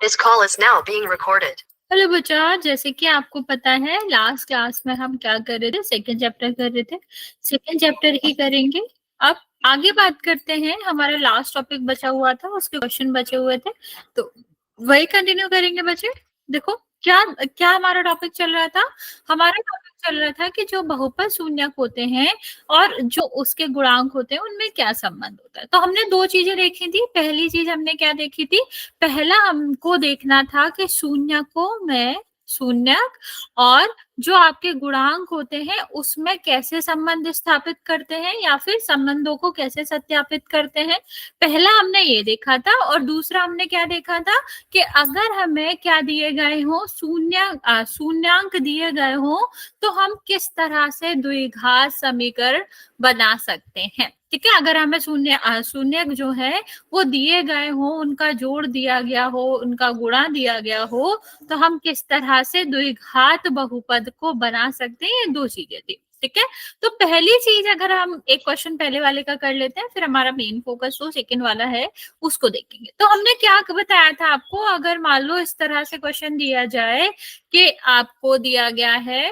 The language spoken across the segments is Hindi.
This call is now being recorded. Hello बच्चा, जैसे कि आपको पता है लास्ट क्लास में हम क्या कर रहे थे, सेकंड चैप्टर कर रहे थे। सेकंड चैप्टर ही करेंगे। अब आगे बात करते हैं। हमारा लास्ट टॉपिक बचा हुआ था, उसके क्वेश्चन बचे हुए थे, तो वही कंटिन्यू करेंगे बच्चे। देखो क्या क्या हमारा टॉपिक चल रहा था। हमारा टॉपिक चल रहा था कि जो बहुपद शून्यक होते हैं और जो उसके गुणांक होते हैं उनमें क्या संबंध होता है। तो हमने दो चीजें देखी थी। पहली चीज हमने क्या देखी थी, पहला हमको देखना था कि शून्यकों में शून्यक और जो आपके गुणांक होते हैं उसमें कैसे संबंध स्थापित करते हैं या फिर संबंधों को कैसे सत्यापित करते हैं। पहला हमने ये देखा था। और दूसरा हमने क्या देखा था कि अगर हमें क्या दिए गए हो, शून्यांक दिए गए हो, तो हम किस तरह से द्विघात समीकरण बना सकते हैं। ठीक है, अगर हमें शून्यक जो है वो दिए गए हो, उनका जोड़ दिया गया हो, उनका गुणा दिया गया हो, तो हम किस तरह से द्विघात बहुपद को बना सकते हैं। ये दो चीजें थी। ठीक है, तो पहली चीज अगर हम एक क्वेश्चन पहले वाले का कर लेते हैं, फिर हमारा मेन फोकस जो सेकंड वाला है उसको देखेंगे। तो हमने क्या बताया था आपको, अगर मान लो इस तरह से क्वेश्चन दिया जाए कि आपको दिया गया है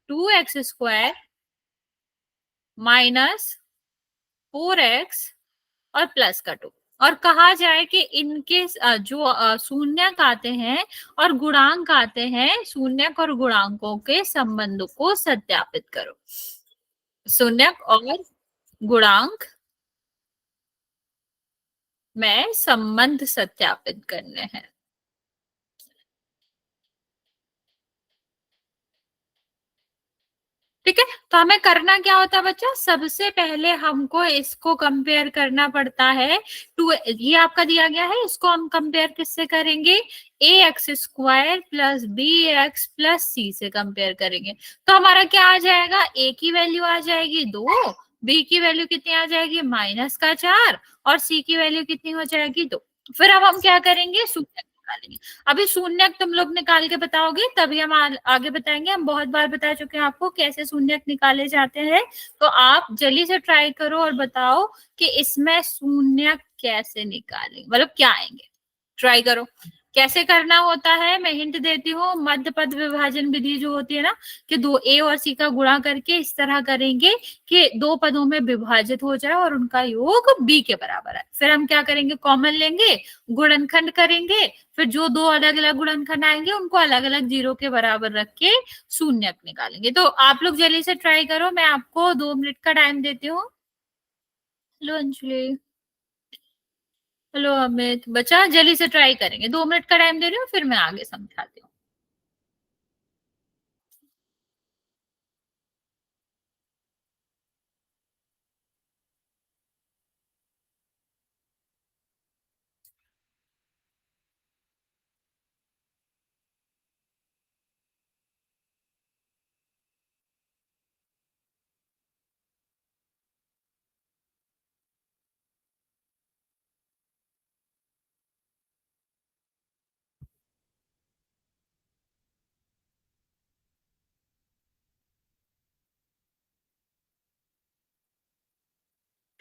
2x² माइनस 4x और प्लस का 2, और कहा जाए कि इनके जो शून्यक आते हैं और गुणांक आते हैं, शून्यक और गुणांकों के संबंध को सत्यापित करो। शून्यक और गुणांक में संबंध सत्यापित करने हैं। ठीक है, तो हमें करना क्या होता है बच्चा, सबसे पहले हमको इसको कंपेयर करना पड़ता है। ये आपका दिया गया है, इसको हम कंपेयर किससे करेंगे, ax² plus bx plus c से कंपेयर करेंगे। तो हमारा क्या आ जाएगा, a की वैल्यू आ जाएगी 2, b की वैल्यू कितनी आ जाएगी -4, और c की वैल्यू कितनी हो जाएगी 2। फिर अब हम क्या करेंगे, शून्य निकालेंगे। अभी शून्यक तुम लोग निकाल के बताओगे तभी हम आगे बताएंगे। हम बहुत बार बता चुके हैं आपको कैसे शून्यक निकाले जाते हैं, तो आप जल्दी से ट्राई करो और बताओ कि इसमें शून्यक कैसे निकालेंगे, मतलब क्या आएंगे। ट्राई करो कैसे करना होता है। मैं हिंट देती हूँ, मध्य पद विभाजन विधि जो होती है ना, कि दो ए और सी का गुणा करके इस तरह करेंगे कि दो पदों में विभाजित हो जाए और उनका योग बी के बराबर है। फिर हम क्या करेंगे, कॉमन लेंगे, गुणनखंड करेंगे, फिर जो दो अलग अलग गुणनखंड आएंगे उनको अलग अलग जीरो के बराबर रख के शून्यक निकालेंगे। तो आप लोग जल्दी से ट्राई करो, मैं आपको 2 मिनट का टाइम देती हूँ। हेलो अंजलि, हेलो अमित, बच्चा जल्दी से ट्राई करेंगे। 2 मिनट का टाइम दे रही हूँ, फिर मैं आगे समझाती हूँ।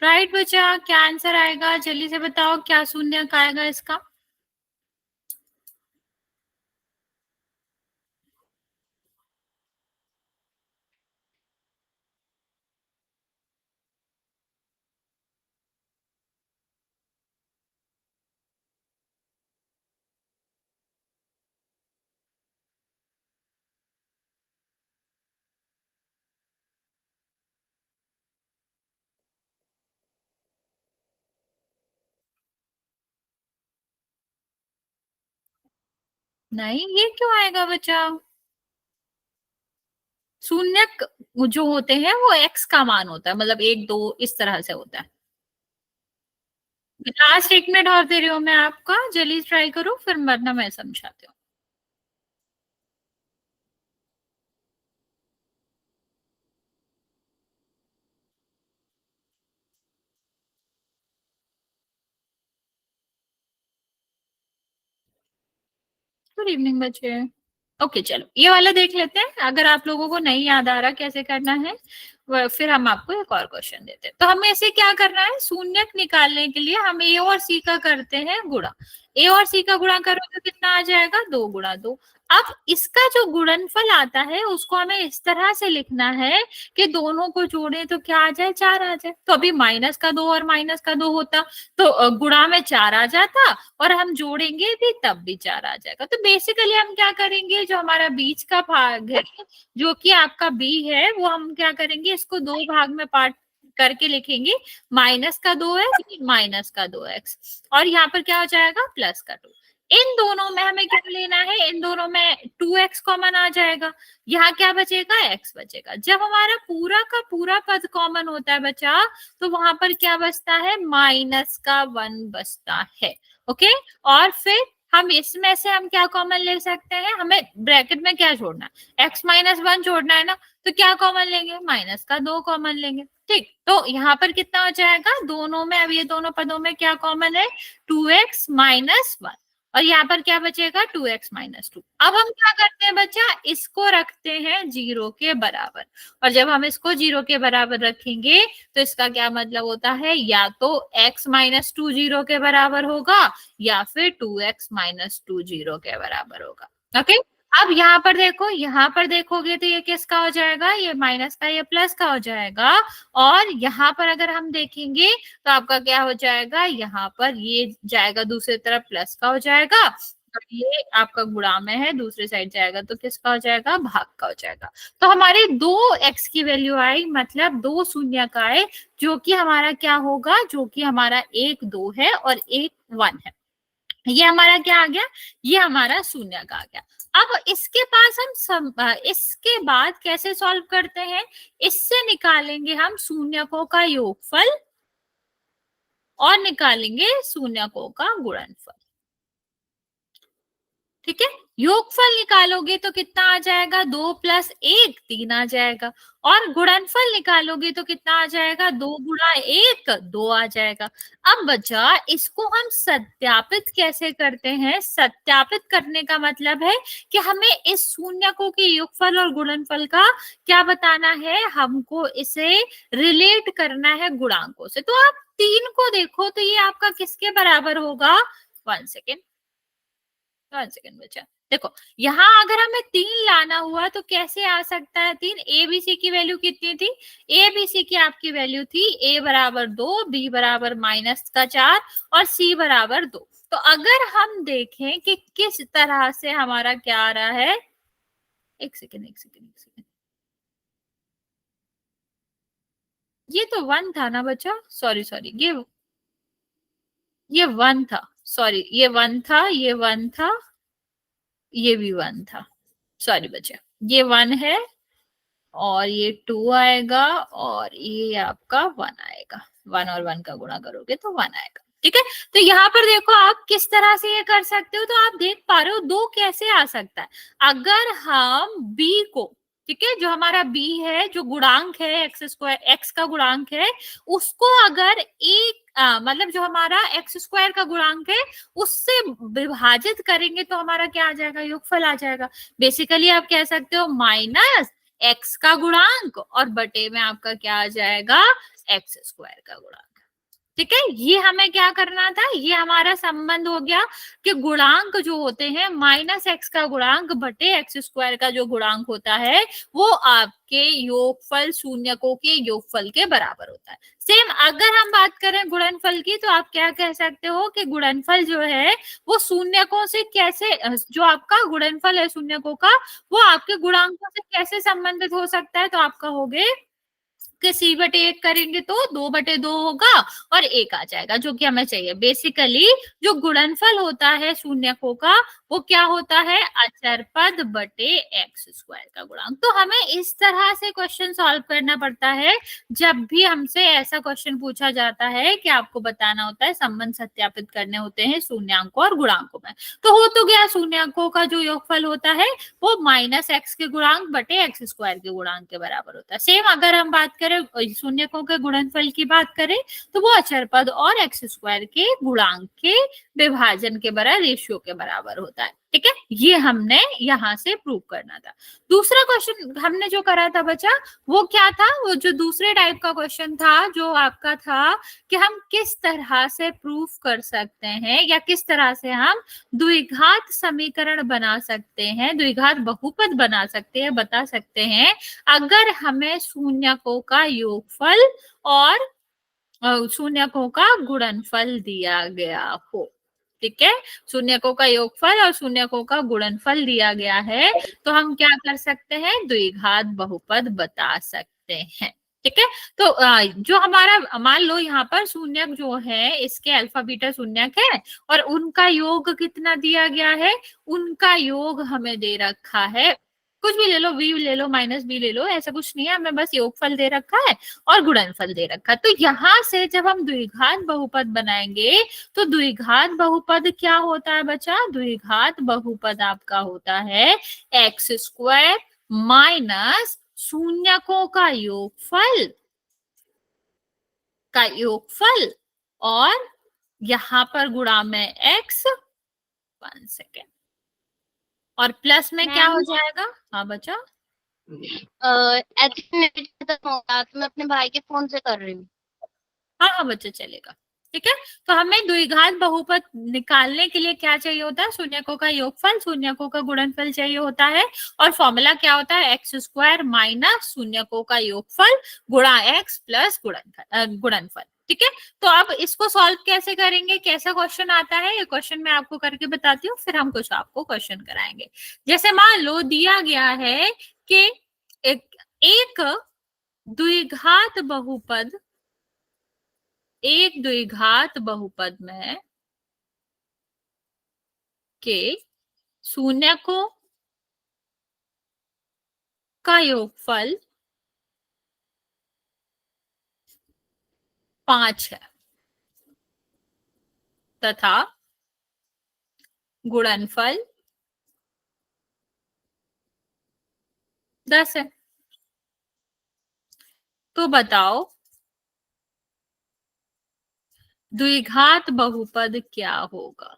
राइट बच्चा, क्या आंसर आएगा जल्दी से बताओ, क्या शून्यक आएगा इसका। नहीं, ये क्यों आएगा बच्चा। शून्यक जो होते हैं वो एक्स का मान होता है, मतलब 1 2 इस तरह से होता है। लास्ट 1 मिनट और दे रही हूँ मैं आपका, जल्दी ट्राई करो, फिर वरना मैं समझाती हूँ। गुड इवनिंग बच्चे। ओके चलो, ये वाला देख लेते हैं। अगर आप लोगों को नहीं याद आ रहा कैसे करना है, फिर हम आपको एक और क्वेश्चन देते हैं। तो हमें इसे क्या करना है, शून्यक निकालने के लिए हम ए और सी का करते हैं गुणा। ए और सी का गुणा करो तो कितना आ जाएगा, 2 गुणा 2। अब इसका जो गुणनफल आता है उसको हमें इस तरह से लिखना है कि दोनों को जोड़े तो क्या आ जाए, 4 आ जाए। तो अभी -का 2 और -का 2 होता तो गुणा में 4 आ जाता, और हम जोड़ेंगे भी तब भी 4 आ जाएगा। तो बेसिकली हम क्या करेंगे, जो हमारा बीच का भाग है जो कि आपका बी है, वो हम क्या करेंगे, इसको 2 भाग में पार्ट करके लिखेंगे। -का 2x -का 2x, और यहाँ पर क्या हो जाएगा, +का 2। इन दोनों में हमें क्या लेना है, इन दोनों में 2x कॉमन आ जाएगा, यहाँ क्या बचेगा, x बचेगा। जब हमारा पूरा का पूरा पद कॉमन होता है बच्चा, तो वहां पर क्या बचता है, -का 1 बचता है। ओके, और फिर हम इसमें से हम क्या कॉमन ले सकते हैं, हमें ब्रैकेट में क्या छोड़ना है, x-1 छोड़ना है ना, तो क्या कॉमन लेंगे, -का 2 कॉमन लेंगे। ठीक, तो यहाँ पर कितना हो जाएगा, दोनों में, अब ये दोनों पदों में क्या कॉमन है, 2x-1, और यहाँ पर क्या बचेगा, 2x-2। अब हम क्या करते हैं बच्चा, इसको रखते हैं 0 के बराबर, और जब हम इसको 0 के बराबर रखेंगे तो इसका क्या मतलब होता है, या तो x-2 0 के बराबर होगा, या फिर 2x-2 0 के बराबर होगा। ओके, अब यहाँ पर देखो, यहाँ पर देखोगे तो ये किसका हो जाएगा, ये माइनस का, ये प्लस का हो जाएगा। और यहाँ पर अगर हम देखेंगे तो आपका क्या हो जाएगा, यहाँ पर ये जाएगा दूसरी तरफ, प्लस का हो जाएगा, और ये आपका गुणा में है, दूसरी साइड जाएगा तो किसका हो जाएगा, भाग का हो जाएगा। तो हमारे 2x की वैल्यू आई, मतलब 2 शून्यक आए, जो कि हमारा क्या होगा, जो कि हमारा 1 2 है और 1 1 है। ये हमारा क्या आ गया, ये हमारा शून्यक आ गया। अब इसके पास हम इसके बाद कैसे सॉल्व करते हैं, इससे निकालेंगे हम शून्यकों का योगफल और निकालेंगे शून्यकों का गुणनफल। ठीक है, योगफल निकालोगे तो कितना आ जाएगा, 2 + 1 3 आ जाएगा, और गुणनफल निकालोगे तो कितना आ जाएगा, 2 × 1 2 आ जाएगा। अब बच्चा इसको हम सत्यापित कैसे करते हैं, सत्यापित करने का मतलब है कि हमें इस शून्यकों के योगफल और गुणनफल का क्या बताना है, हमको इसे रिलेट करना है गुणांकों से। तो आप 3 को देखो तो ये आपका किसके बराबर होगा, 1 सेकेंड बच्चा, देखो यहाँ अगर हमें 3 लाना हुआ तो कैसे आ सकता है 3, ए बी सी की वैल्यू कितनी थी, ए बी सी की आपकी वैल्यू थी a बराबर 2, b बराबर -4 और c बराबर 2। तो अगर हम देखें कि किस तरह से हमारा क्या आ रहा है, एक सेकेंड, ये तो 1 था ना बच्चा, सॉरी ये 1 था, सॉरी ये 1 था, ये 1 था, ये भी 1 था, सॉरी बच्चा, ये 1 है और ये 2 आएगा और ये आपका 1 आएगा। 1 और 1 का गुणा करोगे तो 1 आएगा। ठीक है, तो यहाँ पर देखो आप किस तरह से ये कर सकते हो, तो आप देख पा रहे हो 2 कैसे आ सकता है। अगर हम b को, ठीक है, जो हमारा b है, जो गुणांक है x का गुणांक है, उसको अगर एक मतलब जो हमारा x² का गुणांक है उससे विभाजित करेंगे तो हमारा क्या आ जाएगा, योगफल आ जाएगा। बेसिकली आप कह सकते हो माइनस x का गुणांक और बटे में आपका क्या आ जाएगा, x² का गुणांक। ठीक है, ये हमें क्या करना था, ये हमारा संबंध हो गया कि गुणांक जो होते हैं -x का गुणांक बटे x² का जो गुणांक होता है वो आपके योगफल, शून्यकों के योगफल के बराबर होता है। सेम अगर हम बात करें गुणनफल की तो आप क्या कह सकते हो कि गुणनफल जो है वो शून्यकों से कैसे, जो आपका गुणनफल है शून्यकों का, वो आपके गुणांकों से कैसे संबंधित हो सकता है, तो आपका हो गए कि c/1 करेंगे तो 2/2 होगा और 1 आ जाएगा, जो कि हमें चाहिए। बेसिकली जो गुणनफल होता है शून्यकों का वो क्या होता है, अचर पद बटे x² का गुणांक। तो हमें इस तरह से क्वेश्चन सॉल्व करना पड़ता है जब भी हमसे ऐसा क्वेश्चन पूछा जाता है कि आपको बताना होता है, संबंध सत्यापित करने होते हैं शून्यकों और गुणांकों में। तो हो तो गया, शून्यकों का जो योगफल होता है वो -x के गुणांक बटे x² के गुणांक के बराबर होता है। सेम अगर हम बात करें शून्यकों के गुणनफल की बात करें तो वो अचर पद और एक्स स्क्वायर के गुणांक के विभाजन के बराबर, रेशियो के बराबर होता है। ठीक है, ये हमने यहाँ से प्रूव करना था। दूसरा क्वेश्चन हमने जो करा था बच्चा, वो क्या था, वो जो दूसरे टाइप का क्वेश्चन था जो आपका था कि हम किस तरह से प्रूफ कर सकते हैं या किस तरह से हम द्विघात समीकरण बना सकते हैं, द्विघात बहुपद बना सकते हैं, बता सकते हैं अगर हमें शून्यकों का योगफल और शून्यकों का गुणनफल दिया गया हो। ठीक है, शून्यकों का योगफल और शून्यकों का गुणनफल दिया गया है तो हम क्या कर सकते हैं, द्विघात बहुपद बता सकते हैं। ठीक है, तो जो हमारा मान लो यहाँ पर शून्यक जो है इसके अल्फा बीटा शून्यक है और उनका योग कितना दिया गया है, उनका योग हमें दे रखा है, कुछ भी ले लो, v ले लो, माइनस b ले लो, ऐसा कुछ नहीं है, हमें बस योगफल दे रखा है और गुणनफल दे रखा है। तो यहाँ से जब हम द्विघात बहुपद बनाएंगे तो द्विघात बहुपद क्या होता है बच्चा, द्विघात बहुपद आपका होता है एक्स स्क्वायर माइनस शून्यकों का योगफल और यहाँ पर गुणा में एक्स, 1 सेकेंड, और प्लस में क्या हो जाएगा। हाँ बच्चा, मैं अपने भाई के फोन से कर रही हूँ। हाँ हाँ बच्चा चलेगा। ठीक है, तो हमें द्विघात बहुपद निकालने के लिए क्या चाहिए होता है, शून्यकों का योगफल, शून्यकों का गुणनफल चाहिए होता है, और फॉर्मूला क्या होता है, एक्स स्क्वायर माइनस शून्यकों का योगफल गुणा एक्स प्लस गुणनफल। ठीक है, तो अब इसको सॉल्व कैसे करेंगे, कैसा क्वेश्चन आता है, ये क्वेश्चन मैं आपको करके बताती हूँ, फिर हम कुछ आपको क्वेश्चन कराएंगे। जैसे मान लो दिया गया है कि एक द्विघात बहुपद, एक द्विघात बहुपद में के शून्यकों का योगफल 5 है तथा गुणनफल 10 है। तो बताओ द्विघात बहुपद क्या होगा।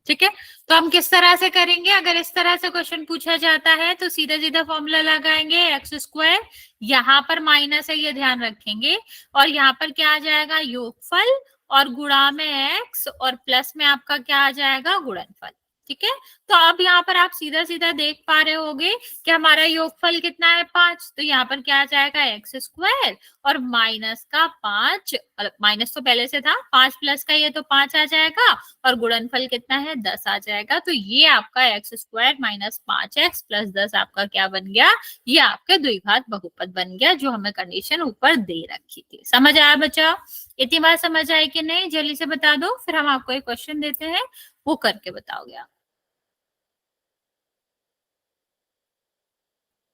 ठीक है, तो हम किस तरह से करेंगे, अगर इस तरह से क्वेश्चन पूछा जाता है तो सीधा सीधा फॉर्मूला लगाएंगे, एक्स स्क्वायर, यहाँ पर माइनस है ये ध्यान रखेंगे, और यहाँ पर क्या आ जाएगा, योगफल, और गुणा में एक्स, और प्लस में आपका क्या आ जाएगा, गुणनफल। ठीक है, तो अब यहाँ पर आप सीधा सीधा देख पा रहे होगे कि हमारा योगफल कितना है, 5, तो यहाँ पर क्या आ जाएगा, एक्स स्क्वायर और माइनस का 5, माइनस तो पहले से था, 5 प्लस का ये तो 5 आ जाएगा, और गुणनफल कितना है, 10 आ जाएगा। तो ये आपका x square minus 5x plus 10 आपका क्या बन गया, ये आपका द्विघात बहुपद बन गया, जो हमें कंडीशन ऊपर दे रखी थी। समझ आया बच्चा, इतनी बात समझ आई कि नहीं, जल्दी से बता दो, फिर हम आपको एक क्वेश्चन देते हैं, वो करके बताओगे आप।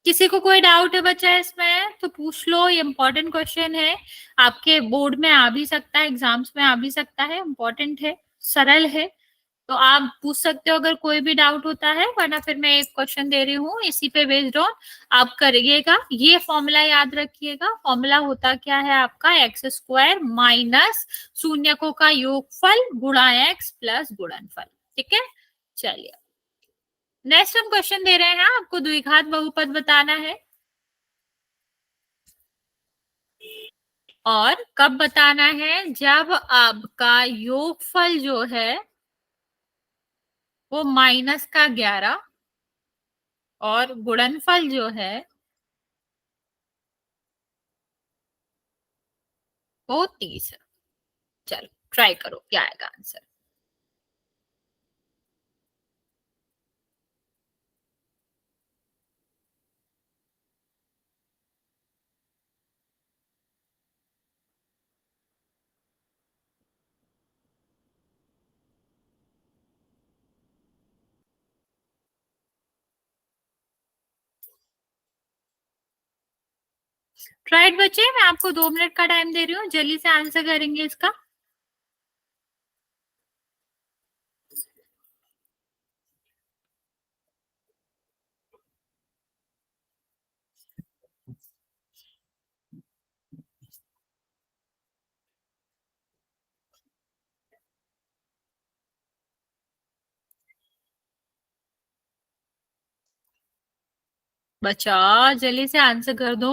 किसी को कोई डाउट है बच्चा इसमें तो पूछ लो, ये इंपॉर्टेंट क्वेश्चन है, आपके बोर्ड में आ भी सकता है, एग्जाम्स में आ भी सकता है, इंपॉर्टेंट है, सरल है, तो आप पूछ सकते हो अगर कोई भी डाउट होता है, वरना फिर मैं एक क्वेश्चन दे रही हूँ इसी पे बेस्ड ऑन आप करिएगा। ये फॉर्मूला याद रखिएगा, फॉर्मूला होता क्या है आपका, एक्स स्क्वायर माइनस शून्यकों का योगफल गुणा एक्स प्लस गुणनफल। ठीक है, चलिए नेक्स्ट हम क्वेश्चन दे रहे हैं, आपको द्विघात बहुपद बताना है, और कब बताना है, जब आपका योगफल जो है वो माइनस का 11 और गुणनफल जो है वो 30 है। चलो ट्राई करो क्या आएगा आंसर। राइट बच्चे, मैं आपको 2 मिनट का टाइम दे रही हूँ, जल्दी से आंसर करेंगे इसका। बच्चा जल्दी से आंसर कर दो।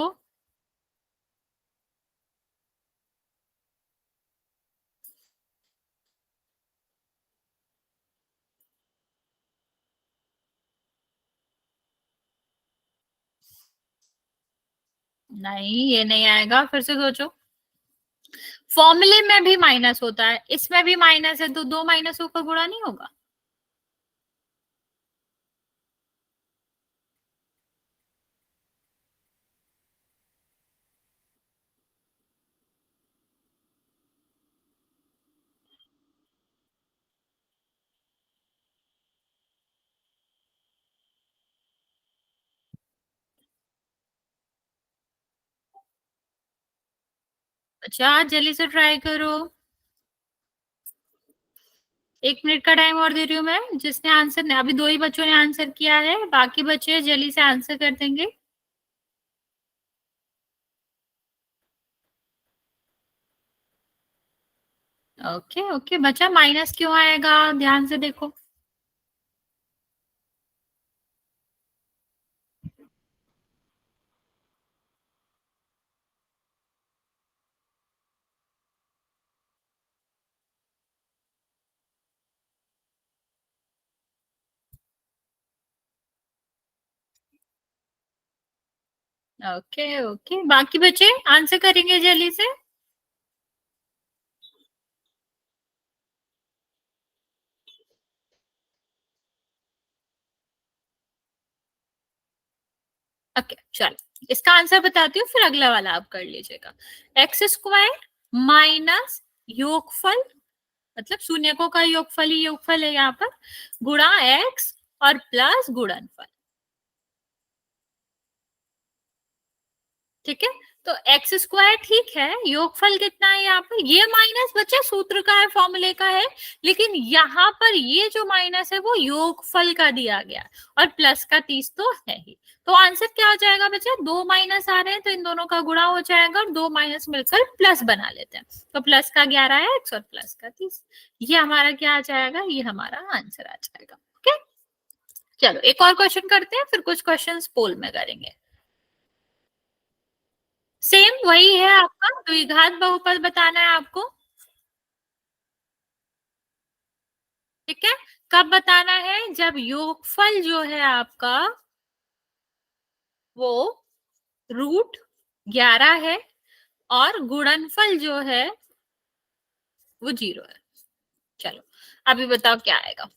नहीं, ये नहीं आएगा, फिर से सोचो। फॉर्मूले में भी माइनस होता है, इसमें भी माइनस है, तो दो माइनसों का गुणा नहीं होगा। अच्छा, जल्दी से ट्राई करो। 1 मिनट का टाइम और दे रही हूँ मैं। जिसने आंसर नहीं, अभी दो ही बच्चों ने आंसर किया है, बाकी बच्चे जल्दी से आंसर कर देंगे। ओके ओके बच्चा, माइनस क्यों आएगा, ध्यान से देखो। ओके ओके, बाकी बच्चे आंसर करेंगे जल्दी से। ओके चलो, इसका आंसर बताती हूँ, फिर अगला वाला आप कर लीजिएगा। एक्स स्क्वायर माइनस योगफल, मतलब शून्यकों का योगफल ही योगफल है यहाँ पर, गुणा एक्स और प्लस गुणनफल। ठीक है, तो एक्स स्क्वायर ठीक है, योगफल कितना है यहाँ पर, ये माइनस बच्चा सूत्र का है, फॉर्मूले का है, लेकिन यहाँ पर ये जो माइनस है वो योगफल का दिया गया, और प्लस का 30 तो है ही। तो आंसर क्या हो जाएगा बच्चा, दो माइनस आ रहे हैं तो इन दोनों का गुणा हो जाएगा, और दो माइनस मिलकर प्लस बना लेते हैं, तो प्लस का 11 है एक्स और प्लस का 30। ये हमारा क्या आ जाएगा, ये हमारा आंसर आ जाएगा। ओके, चलो एक और क्वेश्चन करते हैं, फिर कुछ क्वेश्चन पोल में करेंगे। सेम वही है आपका, द्विघात बहुपद बताना है आपको। ठीक है, कब बताना है, जब योगफल जो है आपका वो √11 है, और गुणनफल जो है वो 0 है। चलो अभी बताओ क्या आएगा।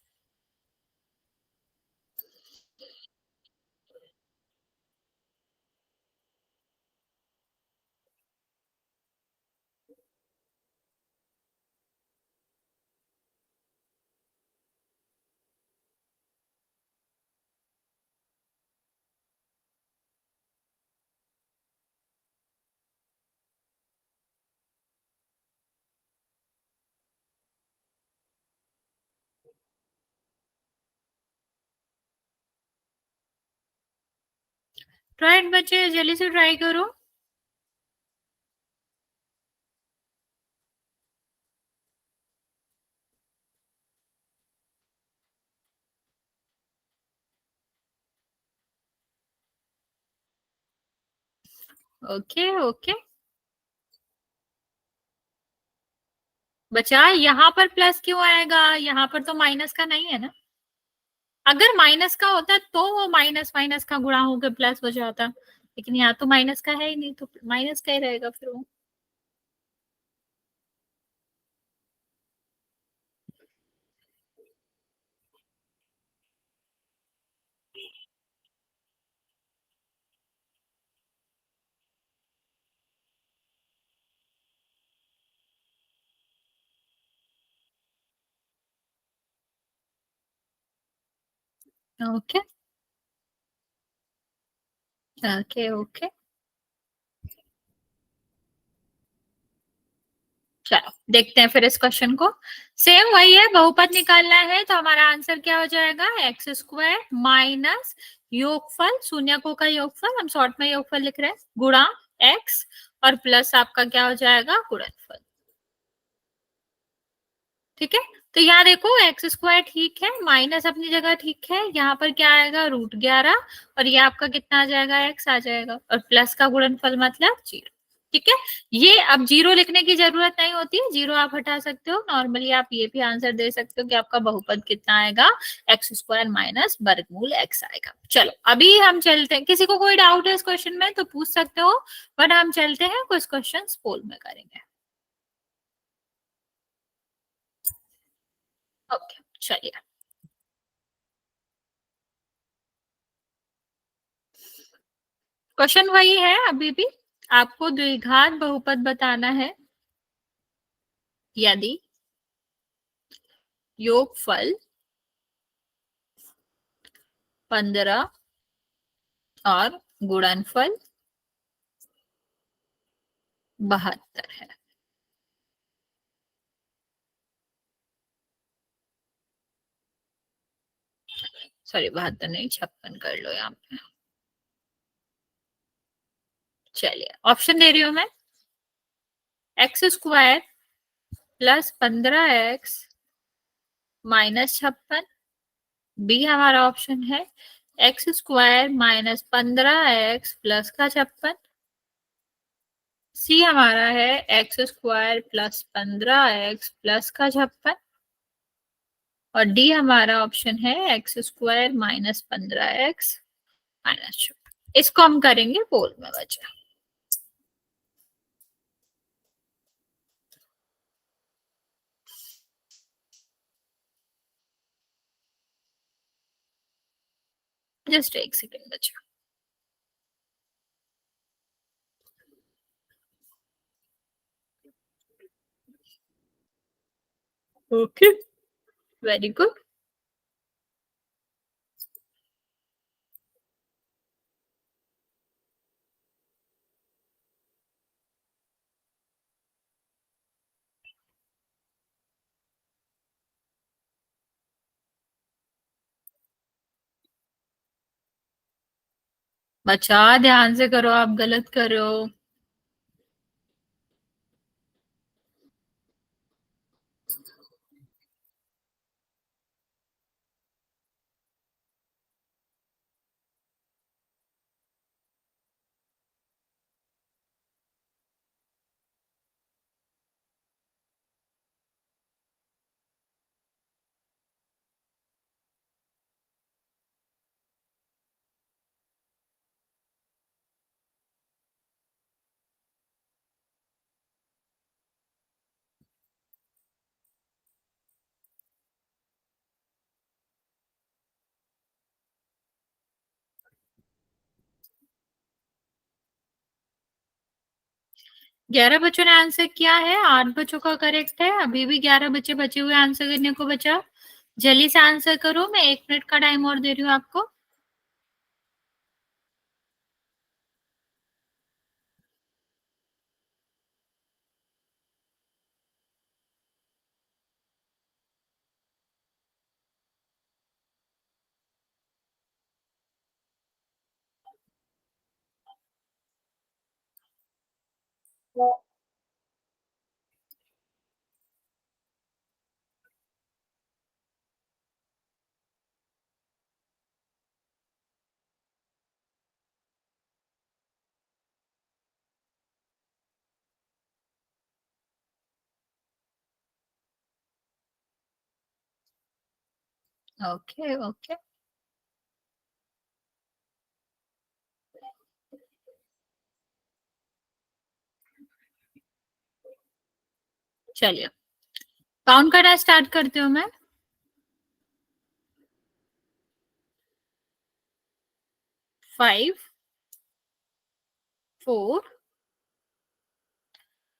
राइट बच्चे, जल्दी से ट्राई करो। ओके ओके बच्चा, यहाँ पर प्लस क्यों आएगा, यहाँ पर तो माइनस का नहीं है ना। अगर माइनस का होता तो वो माइनस माइनस का गुणा होकर प्लस हो जाता, लेकिन यहाँ तो माइनस का है ही नहीं, तो माइनस का ही रहेगा फिर वो। ओके ओके ओके, चलो देखते हैं फिर इस क्वेश्चन को। सेम वही है, बहुपद निकालना है, तो हमारा आंसर क्या हो जाएगा, एक्स स्क्वायर माइनस योगफल, शून्यकों का योगफल, हम शॉर्ट में योगफल लिख रहे हैं, गुणा एक्स, और प्लस आपका क्या हो जाएगा, गुणनफल। ठीक है, तो यहाँ देखो एक्स स्क्वायर ठीक है, माइनस अपनी जगह ठीक है, यहाँ पर क्या आएगा √11 और ये आपका कितना आ जाएगा एक्स आ जाएगा, और प्लस का गुणनफल मतलब 0। ठीक है, ये अब 0 लिखने की जरूरत नहीं होती है, 0 आप हटा सकते हो। नॉर्मली आप ये भी आंसर दे सकते हो कि आपका बहुपद कितना आएगा, एक्स स्क्वायर माइनस वर्गमूल एक्स आएगा। चलो अभी हम चलते हैं, किसी को कोई डाउट है इस क्वेश्चन में तो पूछ सकते हो, बट हम चलते हैं कुछ क्वेश्चन पोल में करेंगे। ओके चलिए, क्वेश्चन वही है अभी भी, आपको द्विघात बहुपद बताना है। यदि योगफल 15 और गुणनफल 72 है। सॉरी 72 नहीं, 56 कर लो यहाँ पे। चलिए ऑप्शन दे रही हूं मैं, x square plus 15x minus 56, B हमारा ऑप्शन है x square minus 15x plus का 56, सी हमारा है x square plus 15x plus का 56, और डी हमारा ऑप्शन है x square minus 15x minus 56। इसको हम करेंगे पोल में बचा। जस्ट एक सेकेंड बचा। Okay very good. बचा ध्यान से करो, आप गलत कर रहे हो। ग्यारह बच्चों ने आंसर किया है, 8 बच्चों का करेक्ट है, अभी भी 11 बच्चे बचे हुए आंसर करने को बचा। जल्दी से आंसर करो, मैं 1 मिनट का टाइम और दे रही हूँ आपको। ओके ओके चलिए काउंट करना स्टार्ट करती हूँ मैं। 5 4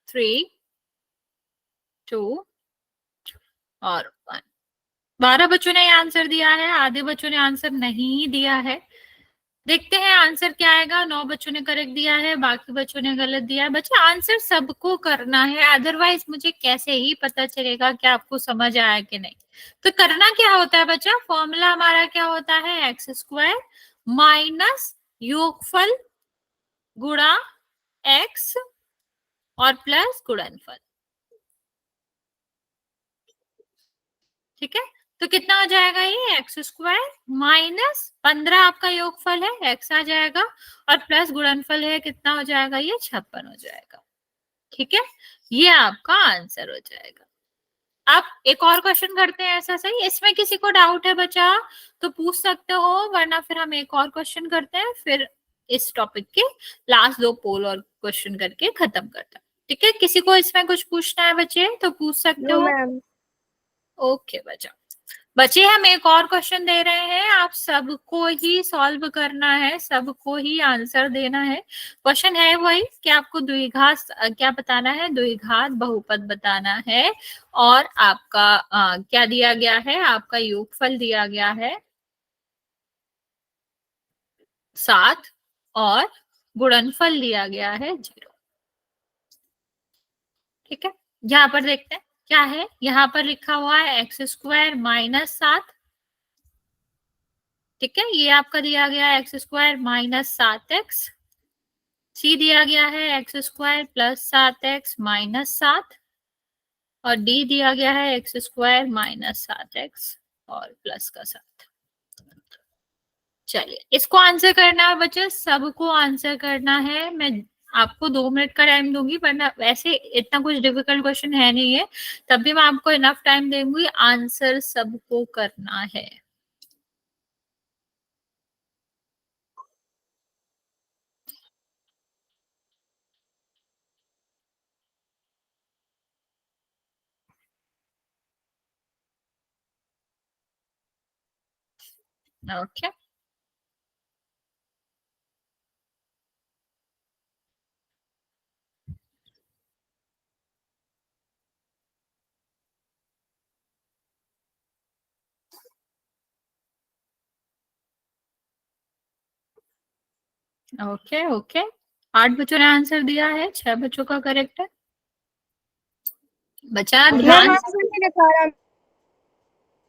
3 2 और 1। 12 बच्चों ने आंसर दिया है, आधे बच्चों ने आंसर नहीं दिया है। देखते हैं आंसर क्या आएगा। 9 बच्चों ने करेक्ट दिया है, बाकी बच्चों ने गलत दिया है। बच्चे आंसर सबको करना है, अदरवाइज मुझे कैसे ही पता चलेगा कि आपको समझ आया कि नहीं। तो करना क्या होता है बच्चा, फॉर्मूला हमारा क्या होता है, एक्स स्क्वायर माइनस योगफल गुणा एक्स और प्लस गुणनफल। ठीक है, तो कितना हो जाएगा ये एक्स स्क्वायर माइनस 15 आपका योगफल है एक्स आ जाएगा, और प्लस गुणनफल है कितना हो जाएगा ये 56 हो जाएगा। ठीक है, ये आपका आंसर हो जाएगा। आप एक और क्वेश्चन करते हैं, ऐसा सही, इसमें किसी को डाउट है बचा तो पूछ सकते हो, वरना फिर हम एक और क्वेश्चन करते हैं, फिर इस टॉपिक के लास्ट 2 पोल और क्वेश्चन करके खत्म करते हैं। ठीक है, किसी को इसमें कुछ पूछना है बच्चे तो पूछ सकते नो हो। मैम। ओके बच्चा, बच्चे हम एक और क्वेश्चन दे रहे हैं, आप सबको ही सॉल्व करना है, सबको ही आंसर देना है। क्वेश्चन है वही कि आपको द्विघात क्या बताना है, द्विघात बहुपद बताना है, और आपका क्या दिया गया है, आपका योगफल दिया गया है 7 और गुणनफल दिया गया है 0। ठीक है, यहाँ पर देखते हैं क्या है, यहाँ पर लिखा हुआ है एक्स स्क्वायर माइनस 7। ठीक है, ये आपका दिया गया है एक्स स्क्वायर माइनस 7x, सी दिया गया है x square plus 7x minus 7, और डी दिया गया है एक्स स्क्वायर माइनस 7x और प्लस का 7। चलिए इसको आंसर करना है बच्चे, सबको आंसर करना है। मैं आपको 2 मिनट का टाइम दूंगी, वरना वैसे इतना कुछ डिफिकल्ट क्वेश्चन है नहीं है, तब भी मैं आपको इनफ टाइम दूंगी, आंसर सबको करना है। ओके ओके ओके, 8 बच्चों ने आंसर दिया है, 6 बच्चों का करेक्ट है। बच्चा ध्यान,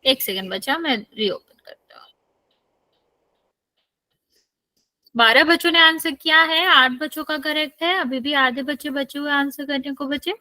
एक सेकंड बच्चा, मैं रीओपन करता हूँ। 12 बच्चों ने आंसर किया है, 8 बच्चों का करेक्ट है, अभी भी आधे बच्चे बचे हुए आंसर करने को बचे।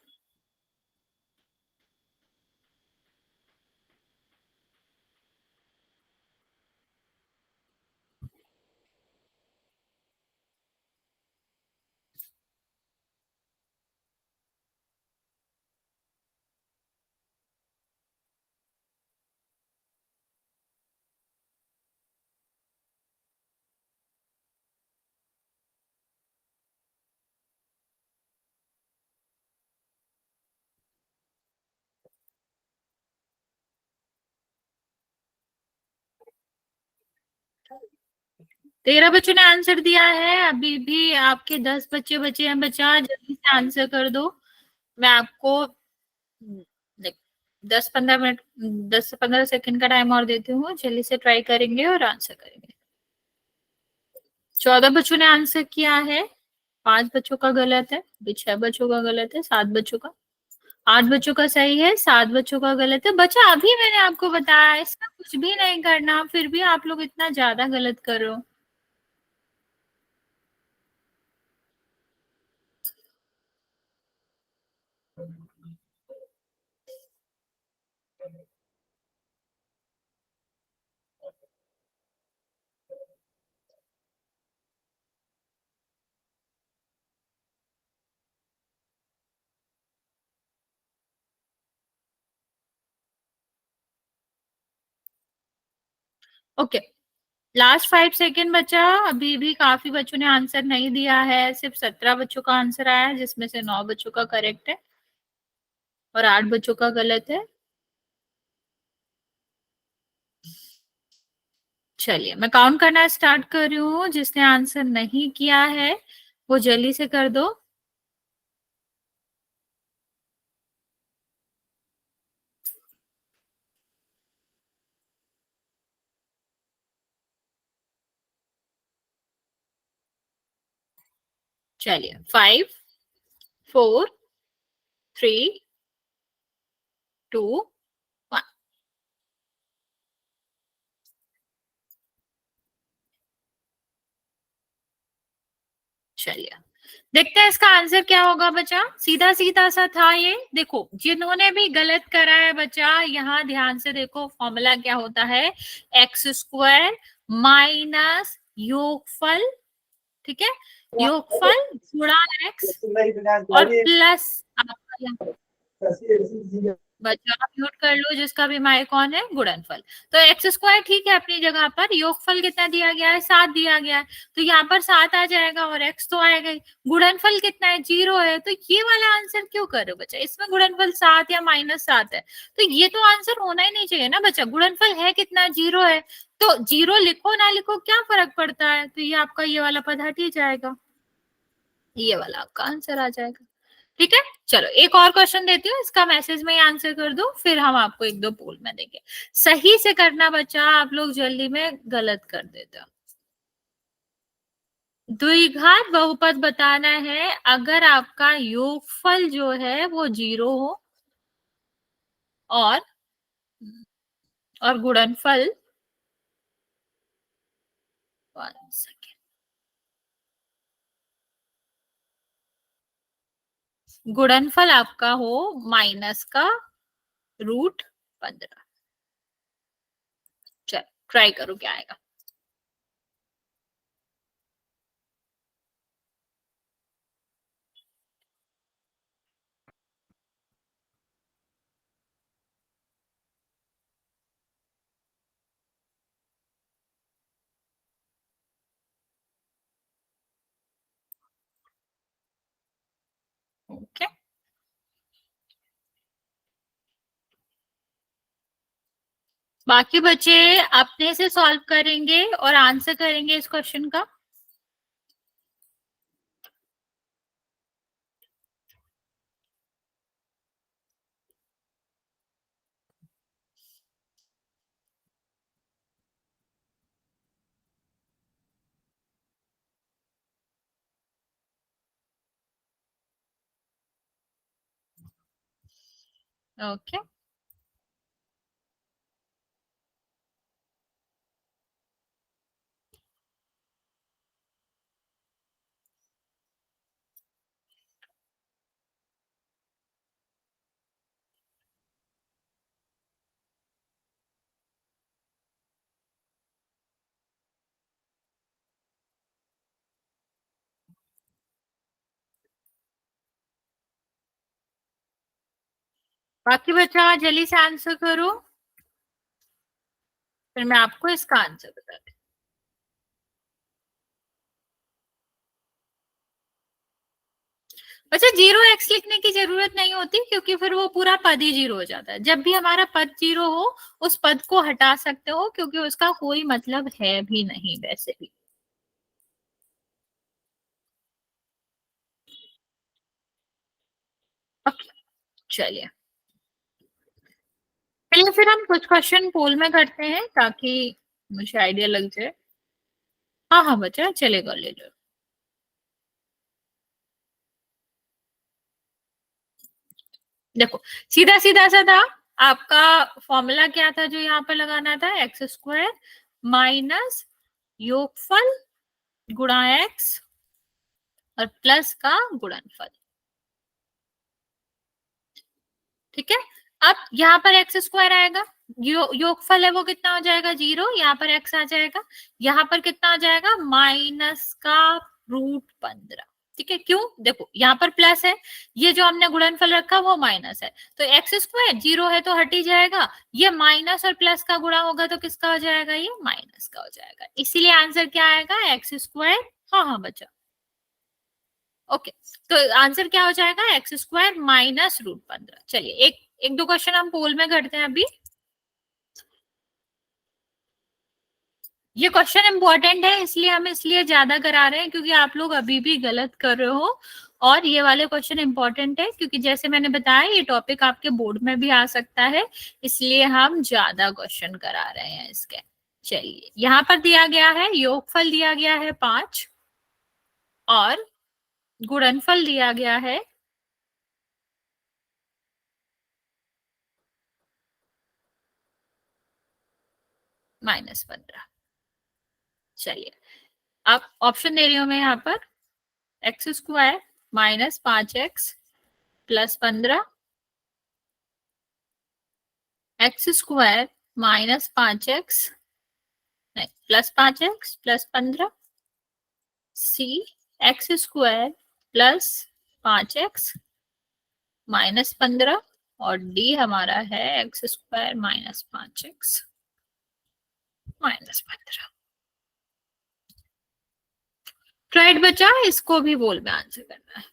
तेरह बच्चों ने आंसर दिया है, अभी भी आपके 10 बच्चे बचे हैं, बच्चा जल्दी से आंसर कर दो। मैं आपको 10-15 मिनट, 10 से 15 सेकंड का टाइम और देती हूँ, जल्दी से ट्राई करेंगे और आंसर करेंगे। 14 बच्चों ने आंसर किया है, 5 बच्चों का गलत है, अभी 6 बच्चों का गलत है, 7 बच्चों का, 8 बच्चों का सही है, 7 बच्चों का गलत है। बच्चा अभी मैंने आपको बताया इसका कुछ भी नहीं करना, फिर भी आप लोग इतना ज्यादा गलत कर रहे हो। ओके, लास्ट 5 सेकेंड बचा, अभी भी काफी बच्चों ने आंसर नहीं दिया है, सिर्फ 17 बच्चों का आंसर आया है, जिसमें से 9 बच्चों का करेक्ट है और 8 बच्चों का गलत है। चलिए मैं काउंट करना स्टार्ट कर रही हूँ, जिसने आंसर नहीं किया है वो जल्दी से कर दो। चलिए 5 4 3 2 1। चलिए देखते हैं इसका आंसर क्या होगा बच्चा। सीधा सीधा सा था ये। देखो जिन्होंने भी गलत करा है बच्चा, यहाँ ध्यान से देखो, फॉर्मूला क्या होता है, एक्स स्क्वायर माइनस योगफल, ठीक है, योगफल गुणा एक्स और प्लस आपका बच्चा आप म्यूट कर लो जिसका भी माइक ऑन है, गुणनफल। तो एक्स स्क्वायर ठीक है अपनी जगह पर, योगफल कितना दिया गया है, 7 दिया गया है, तो यहाँ पर 7 आ जाएगा और एक्स तो आएगा ही। गुणनफल कितना है, 0 है, तो ये वाला आंसर क्यों करो बच्चा, इसमें गुणनफल 7 या -7 है, तो ये तो आंसर होना ही नहीं चाहिए ना बच्चा। गुणनफल है कितना, 0 है, तो 0 लिखो ना लिखो क्या फर्क पड़ता है, तो ये आपका ये वाला पद हट ही जाएगा, ये वाला आपका आंसर आ जाएगा। ठीक है, चलो एक और क्वेश्चन देती हूँ, इसका मैसेज में ही आंसर कर दो, फिर हम आपको एक दो पोल में देंगे। सही से करना बच्चा, आप लोग जल्दी में गलत कर देते हो। द्विघात बहुपद बताना है, अगर आपका योगफल जो है वो 0 हो और गुणनफल, 1 सेकेंड, गुणनफल आपका हो माइनस का √15। चलो ट्राई करो क्या आएगा। ओके, बाकी बच्चे अपने से सॉल्व करेंगे और आंसर करेंगे इस क्वेश्चन का। ओके, बाकी बच्चा जल्दी से आंसर करो, फिर मैं आपको इसका आंसर बता दूं। अच्छा, 0x लिखने की जरूरत नहीं होती, क्योंकि फिर वो पूरा पद ही 0 हो जाता है। जब भी हमारा पद 0 हो, उस पद को हटा सकते हो, क्योंकि उसका कोई मतलब है भी नहीं वैसे भी। ओके, चलिए, चलिए फिर हम कुछ क्वेश्चन पोल में करते हैं ताकि मुझे आइडिया लग जाए। हाँ हाँ बच्चा चलेगा, ले लो। देखो सीधा सीधा सा था, आपका फॉर्मूला क्या था जो यहाँ पर लगाना था, एक्स स्क्वायर माइनस योगफल गुणा एक्स और प्लस का गुणनफल। ठीक है, अब यहाँ पर एक्स स्क्वायर आएगा, योगफल है वो कितना हो जाएगा, 0, यहाँ पर एक्स आ जाएगा, यहाँ पर कितना आ जाएगा, -का √15। ठीक है, क्यों, देखो यहाँ पर प्लस है, ये जो हमने गुणनफल रखा वो माइनस है, तो एक्स स्क्वायर 0 है तो हट ही जाएगा, ये माइनस और प्लस का गुणा होगा तो किसका हो जाएगा, ये माइनस का हो जाएगा, इसीलिए आंसर क्या आएगा, एक्स स्क्वायर। हाँ हाँ बच्चा, ओके, तो आंसर क्या हो जाएगा, एक्स स्क्वायर -√15। चलिए एक एक दो क्वेश्चन हम पोल में करते हैं अभी। ये क्वेश्चन इंपॉर्टेंट है, इसलिए हम इसलिए ज्यादा करा रहे हैं, क्योंकि आप लोग अभी भी गलत कर रहे हो, और ये वाले क्वेश्चन इंपॉर्टेंट है, क्योंकि जैसे मैंने बताया ये टॉपिक आपके बोर्ड में भी आ सकता है, इसलिए हम ज्यादा क्वेश्चन करा रहे हैं इसके। चलिए यहाँ पर दिया गया है, योगफल दिया गया है 5 और गुणनफल दिया गया है -15। चलिए अब ऑप्शन दे रही हूं मैं यहाँ पर, x square minus 5x plus 15, x square minus 5x नहीं plus 5x plus 15, C x square plus 5x minus 15 और डी हमारा है x square minus 5x minus 15। Right बच्चा, इसको भी बोल में आंसर करना है।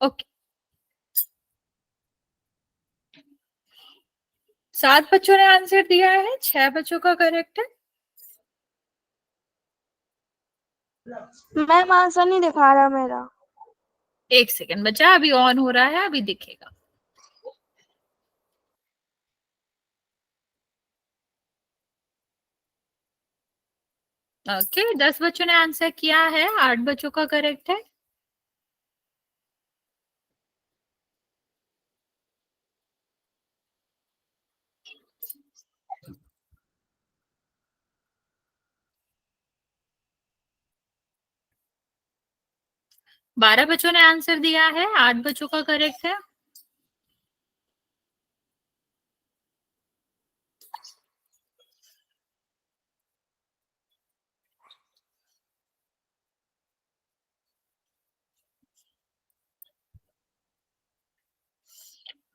ओके, 7 बच्चों ने आंसर दिया है, 6 बच्चों का करेक्ट है। मैम आंसर नहीं दिखा रहा मेरा। एक सेकंड बच्चा, अभी ऑन हो रहा है, अभी दिखेगा। ओके, 10 बच्चों ने आंसर किया है, 8 बच्चों का करेक्ट है। बारह बच्चों ने आंसर दिया है, 8 बच्चों का करेक्ट है।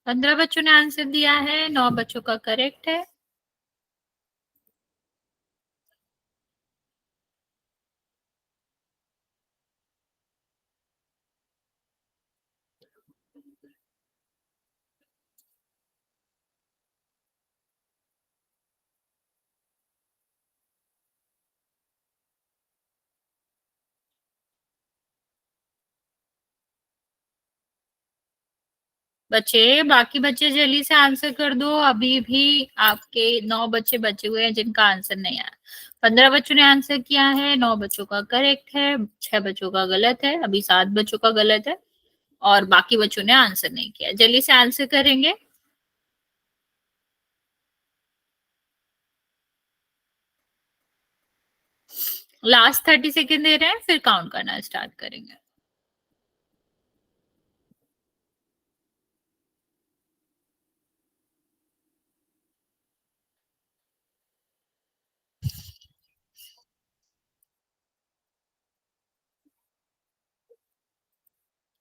पंद्रह बच्चों ने आंसर दिया है, 9 बच्चों का करेक्ट है। बच्चे, बाकी बच्चे जल्दी से आंसर कर दो, अभी भी आपके 9 बच्चे बचे हुए हैं जिनका आंसर नहीं आया। 15 बच्चों ने आंसर किया है, 9 बच्चों का करेक्ट है, 6 बच्चों का गलत है, अभी 7 बच्चों का गलत है और बाकी बच्चों ने आंसर नहीं किया। जल्दी से आंसर करेंगे। लास्ट 30 सेकेंड दे रहे हैं, फिर काउंट करना स्टार्ट करेंगे।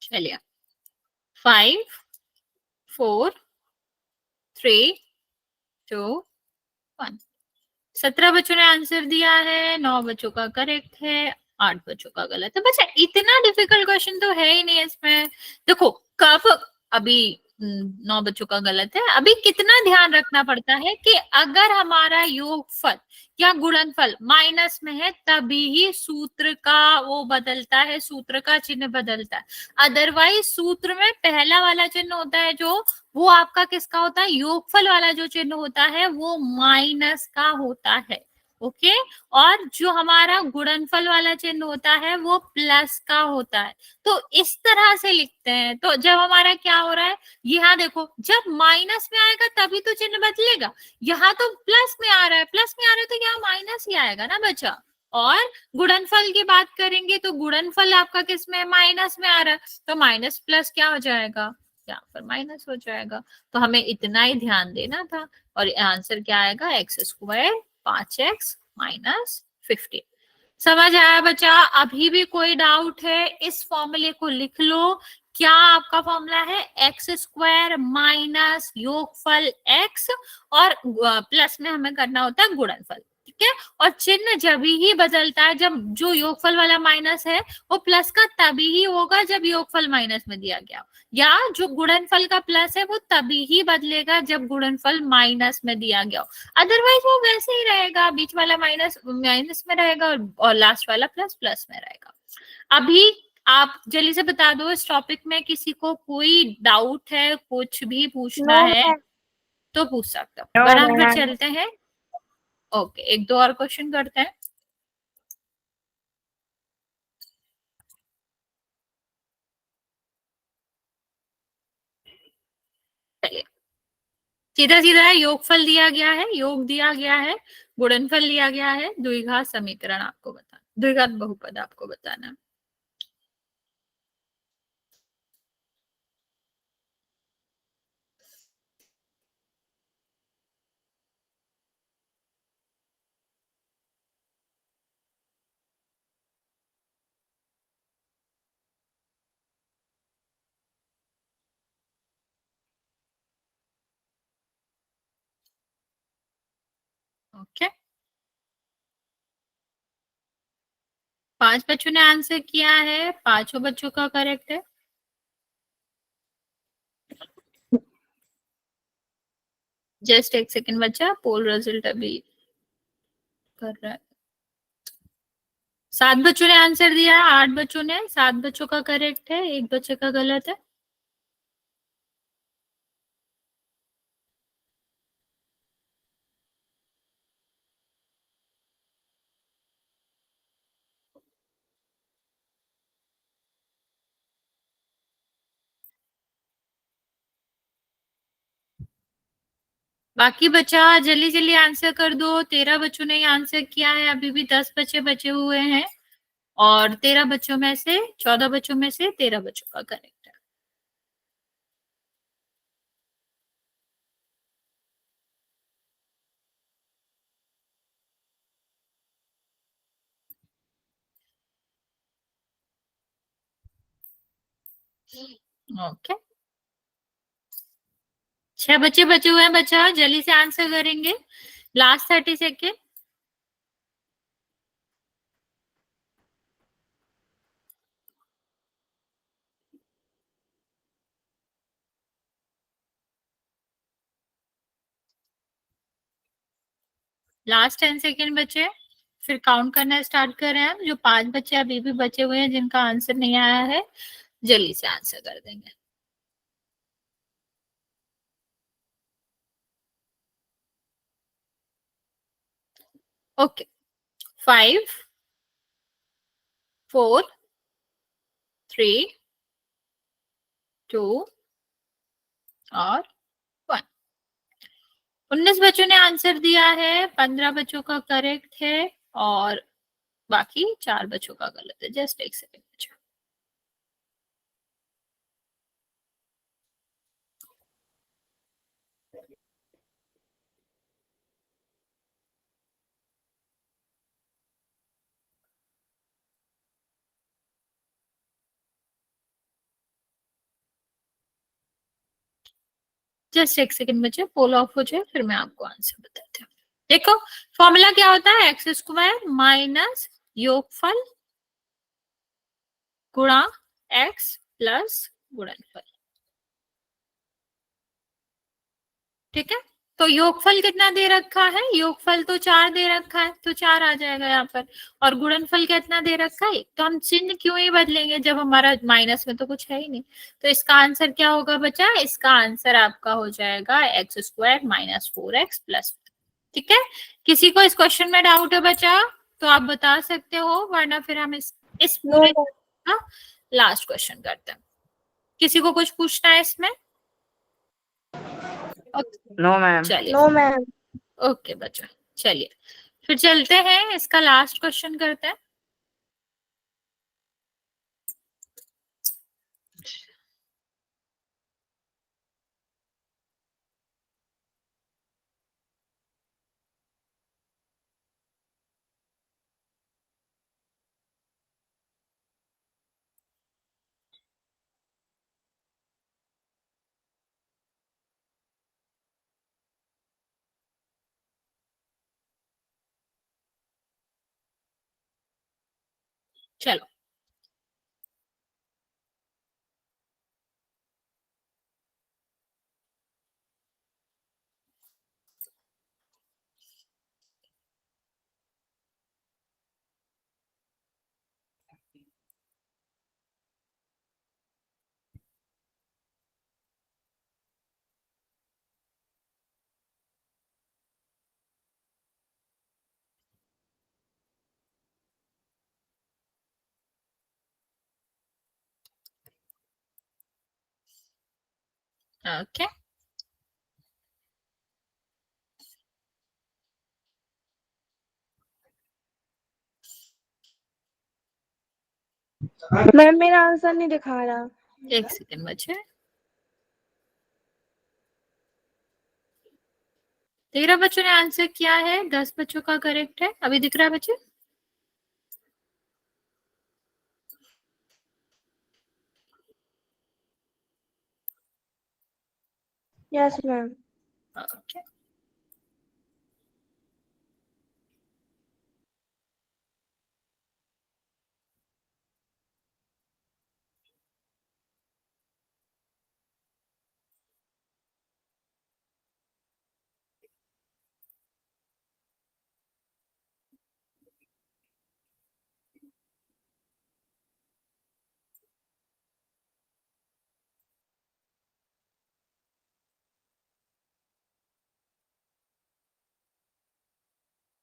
चलिए, 5 4 3 2 1। 17 बच्चों ने आंसर दिया है, 9 बच्चों का करेक्ट है, 8 बच्चों का गलत है। बच्चा, इतना डिफिकल्ट क्वेश्चन तो है ही नहीं इसमें। देखो, कब अभी 9 बच्चों का गलत है। अभी कितना ध्यान रखना पड़ता है कि अगर हमारा योगफल या गुणनफल माइनस में है तभी ही सूत्र का वो बदलता है, सूत्र का चिन्ह बदलता है। अदरवाइज सूत्र में पहला वाला चिन्ह होता है जो, वो आपका किसका होता है, योगफल वाला जो चिन्ह होता है वो माइनस का होता है। ओके, और जो हमारा गुणनफल वाला चिन्ह होता है वो प्लस का होता है। तो इस तरह से लिखते हैं। तो जब हमारा क्या हो रहा है, यहाँ देखो, जब माइनस में आएगा तभी तो चिन्ह बदलेगा। यहाँ तो प्लस में आ रहा है, प्लस में आ रहा है तो यहाँ माइनस ही आएगा ना बच्चा। और गुणनफल की बात करेंगे तो गुणनफल आपका किस में, माइनस में आ रहा है, तो माइनस प्लस क्या हो जाएगा, यहाँ पर माइनस हो जाएगा। तो हमें इतना ही ध्यान देना था और आंसर क्या आएगा, एक्स स्क्वायर 5x माइनस 15। समझ आया बच्चा? अभी भी कोई डाउट है, इस फॉर्मूले को लिख लो। क्या आपका फॉर्मूला है, एक्स स्क्वायर माइनस योगफल x और प्लस में हमें करना होता है गुणनफल। ठीक है, और चिन्ह जब ही बदलता है, जब जो योगफल वाला माइनस है वो प्लस का तभी ही होगा जब योगफल माइनस में दिया गया, या जो गुणनफल का प्लस है वो तभी ही बदलेगा जब गुणनफल माइनस में दिया गया। अदरवाइज वो वैसे ही रहेगा, बीच वाला माइनस माइनस में रहेगा और लास्ट वाला प्लस प्लस में रहेगा। अभी आप जल्दी से बता दो, इस टॉपिक में किसी को कोई डाउट है, कुछ भी पूछना है तो पूछ सकते हो, वरना हम फिर चलते हैं। ओके, एक दो और क्वेश्चन करते हैं। सीधा सीधा है, योगफल दिया गया है, योग दिया गया है, गुणनफल दिया गया है, द्विघात समीकरण आपको बताना, द्विघात बहुपद आपको बताना है। ओके, 5 बच्चों ने आंसर किया है, 5 बच्चों का करेक्ट है। जस्ट एक सेकेंड बच्चा, पोल रिजल्ट अभी कर रहा है। 7 बच्चों ने आंसर दिया है, 8 बच्चों ने, 7 बच्चों का करेक्ट है, एक बच्चे का गलत है। बाकी बच्चा जल्दी जल्दी आंसर कर दो। 13 बच्चों ने आंसर किया है, अभी भी 10 बच्चे बचे हुए हैं, और 13 बच्चों में से 14 बच्चों में से 13 बच्चों का करेक्ट है। ओके, 6 बच्चे बचे हुए हैं बच्चा, जल्दी से आंसर करेंगे, लास्ट 30 सेकेंड। लास्ट 10 सेकेंड बचे, फिर काउंट करना स्टार्ट कर रहे हैं। जो 5 बच्चे अभी भी बचे हुए हैं जिनका आंसर नहीं आया है, जल्दी से आंसर कर देंगे। ओके, 5, 4, 3, 2 और 1। 19 बच्चों ने आंसर दिया है, 15 बच्चों का करेक्ट है, और बाकी 4 बच्चों का गलत है। जस्ट एक सेकेंड बच्चा। जस्ट एक सेकेंड बच्चे, पोल ऑफ हो जाए फिर मैं आपको आंसर बताती हूँ। देखो, फॉर्मूला क्या होता है, एक्स स्क्वायर माइनस योगफल गुणा एक्स प्लस गुणनफल। ठीक है, तो योगफल कितना दे रखा है, योगफल तो 4 दे रखा है, तो 4 आ जाएगा यहाँ पर। और गुणनफल कितना दे रखा है, तो हम चिन्ह क्यों ही बदलेंगे जब हमारा माइनस में तो कुछ है ही नहीं। तो इसका आंसर क्या होगा बच्चा, इसका आंसर आपका हो जाएगा x square minus 4x plus. ठीक है, किसी को इस क्वेश्चन में डाउट है बच्चा तो आप बता सकते हो, वरना फिर हम इस नो पूरे का लास्ट क्वेश्चन करते हैं। किसी को कुछ पूछना है इसमें? No ma'am. चलिए, नो मैम। ओके बच्चा, चलिए फिर चलते हैं, इसका लास्ट क्वेश्चन करते हैं। चलो, ओके, मैम मेरा आंसर नहीं दिखा रहा। एक सेकेंड बच्चे, 13 बच्चों ने आंसर किया है, 10 बच्चों का करेक्ट है। अभी दिख रहा है बच्चे? Yes ma'am. ओके।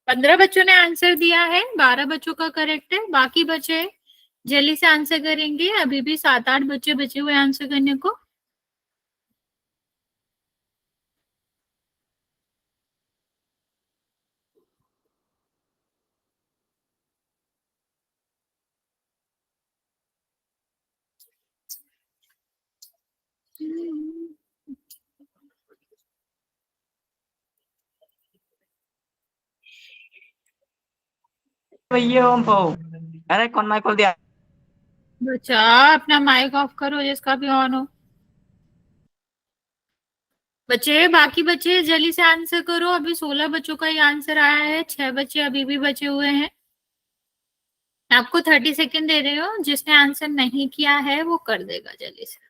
पंद्रह बच्चों ने आंसर दिया है, 12 बच्चों का करेक्ट है। बाकी बचे जल्दी से आंसर करेंगे, अभी भी 7-8 बच्चे बचे हुए आंसर करने को। भैया ओम पाओ। अरे कौन माइक खोल दिया? बच्चा अपना माइक ऑफ करो जिसका भी ऑन हो। बच्चे, बाकी बच्चे जल्दी से आंसर करो, अभी 16 बच्चों का ही आंसर आया है, 6 बच्चे अभी भी बचे हुए हैं। मैं आपको 30 सेकेंड दे रही हूँ, जिसने आंसर नहीं किया है वो कर देगा जल्दी से।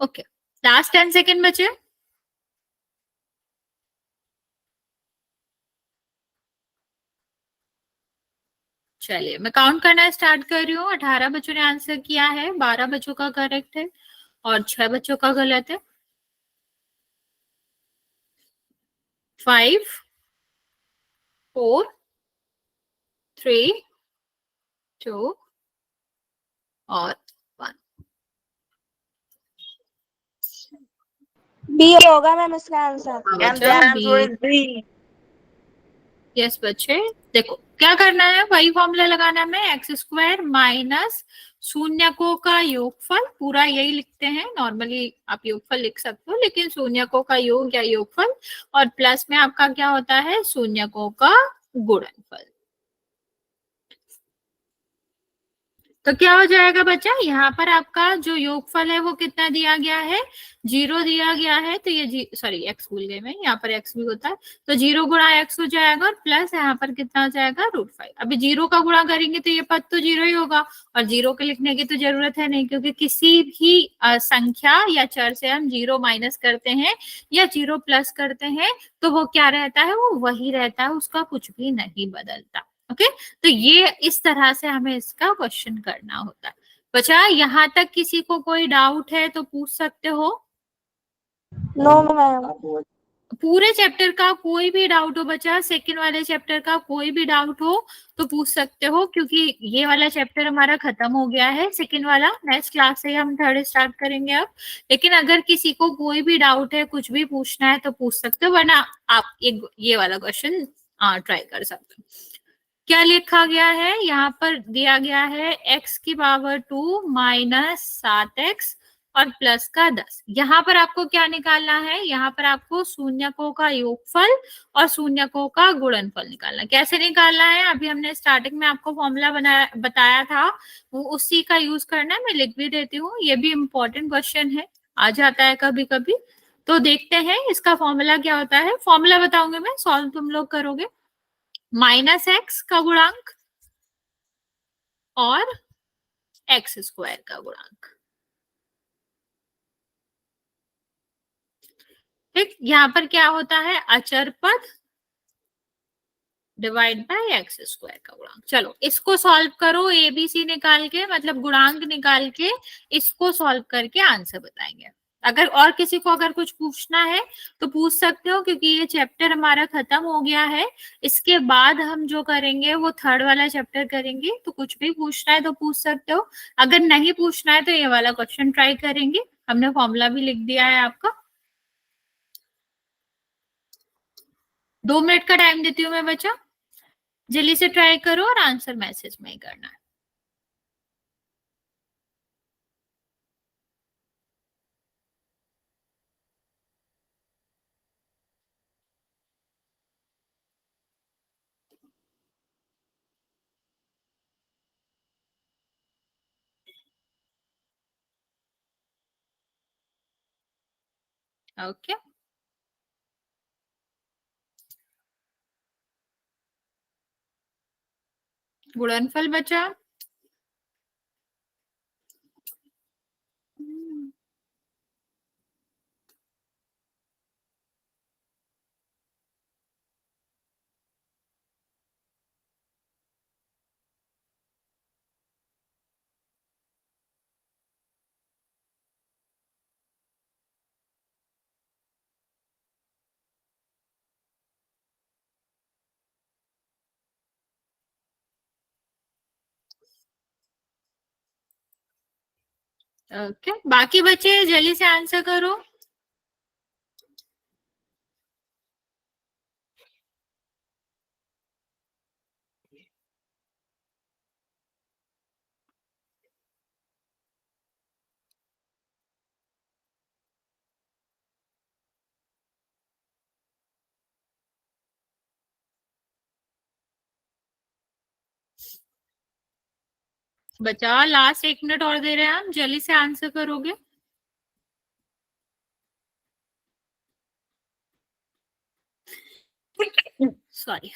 ओके, लास्ट 10 सेकेंड बचे। चलिए मैं काउंट करना स्टार्ट कर रही हूँ। 18 बच्चों ने आंसर किया है, 12 बच्चों का करेक्ट है और 6 बच्चों का गलत है। 5, 4, 3, 2 और 1। बी होगा मैम इसका आंसर। बच्चा बी। यस बच्चे, देखो क्या करना है, वही फॉर्मूला लगाना है। एक्स स्क्वायर माइनस शून्यकों का योगफल, पूरा यही लिखते हैं, नॉर्मली आप योगफल लिख सकते हो लेकिन शून्यकों का योग या योगफल, और प्लस में आपका क्या होता है, शून्यकों का गुणनफल। तो क्या हो जाएगा बच्चा, यहाँ पर आपका जो योगफल है वो कितना दिया गया है, 0 दिया गया है, तो ये सॉरी एक्स भूल गए मैं, यहाँ पर एक्स भी होता है, तो 0 गुणा एक्स हो जाएगा और प्लस यहाँ पर कितना हो जाएगा, √5। अभी 0 का गुणा करेंगे तो ये पद तो 0 ही होगा, और 0 के लिखने की तो जरूरत है नहीं, क्योंकि किसी भी संख्या या चर से हम 0 माइनस करते हैं या 0 प्लस करते हैं तो वो क्या रहता है, वो वही रहता है, उसका कुछ भी नहीं बदलता। ओके, तो ये इस तरह से हमें इसका क्वेश्चन करना होता है। बचा, यहाँ तक किसी को कोई डाउट है तो पूछ सकते हो। No ma'am. पूरे चैप्टर का कोई भी डाउट हो बचा, सेकंड वाले चैप्टर का कोई भी डाउट हो तो पूछ सकते हो, क्योंकि ये वाला चैप्टर हमारा खत्म हो गया है, सेकंड वाला नेक्स्ट क्लास से हम थर्ड स्टार्ट करेंगे अब। लेकिन अगर किसी को कोई भी डाउट है, कुछ भी पूछना है तो पूछ सकते हो, वरना आप ये वाला क्वेश्चन ट्राई कर सकते हो। क्या लिखा गया है, यहाँ पर दिया गया है x की पावर 2 माइनस 7x और प्लस का 10। यहाँ पर आपको क्या निकालना है, यहाँ पर आपको शून्यकों का योगफल और शून्यकों का गुणनफल निकालना। कैसे निकालना है, अभी हमने स्टार्टिंग में आपको फॉर्मूला बताया था, वो उसी का यूज करना है। मैं लिख भी देती हूँ, ये भी इम्पोर्टेंट क्वेश्चन है, आ जाता है कभी कभी। तो देखते हैं इसका फॉर्मूला क्या होता है। फॉर्मूला बताऊंगी मैं, सॉल्व तुम लोग करोगे। माइनस एक्स का गुणांक और एक्स स्क्वायर का गुणांक। ठीक, यहाँ पर क्या होता है, अचर पद डिवाइड बाय एक्स स्क्वायर का गुणांक। चलो इसको सॉल्व करो, एबीसी निकाल के, मतलब गुणांक निकाल के इसको सॉल्व करके आंसर बताएंगे। अगर और किसी को अगर कुछ पूछना है तो पूछ सकते हो, क्योंकि ये चैप्टर हमारा खत्म हो गया है। इसके बाद हम जो करेंगे वो थर्ड वाला चैप्टर करेंगे, तो कुछ भी पूछना है तो पूछ सकते हो। अगर नहीं पूछना है तो ये वाला क्वेश्चन ट्राई करेंगे। हमने फॉर्मूला भी लिख दिया है आपका। 2 मिनट का टाइम देती हूँ मैं बच्चा, जल्दी से ट्राई करो और आंसर मैसेज में ही करना है। ओके, गुणनफल बचा। ओके, बाकी बच्चे जल्दी से आंसर करो। बचा, लास्ट 1 मिनट और दे रहे हैं हम, जल्दी से आंसर करोगे। सॉरी।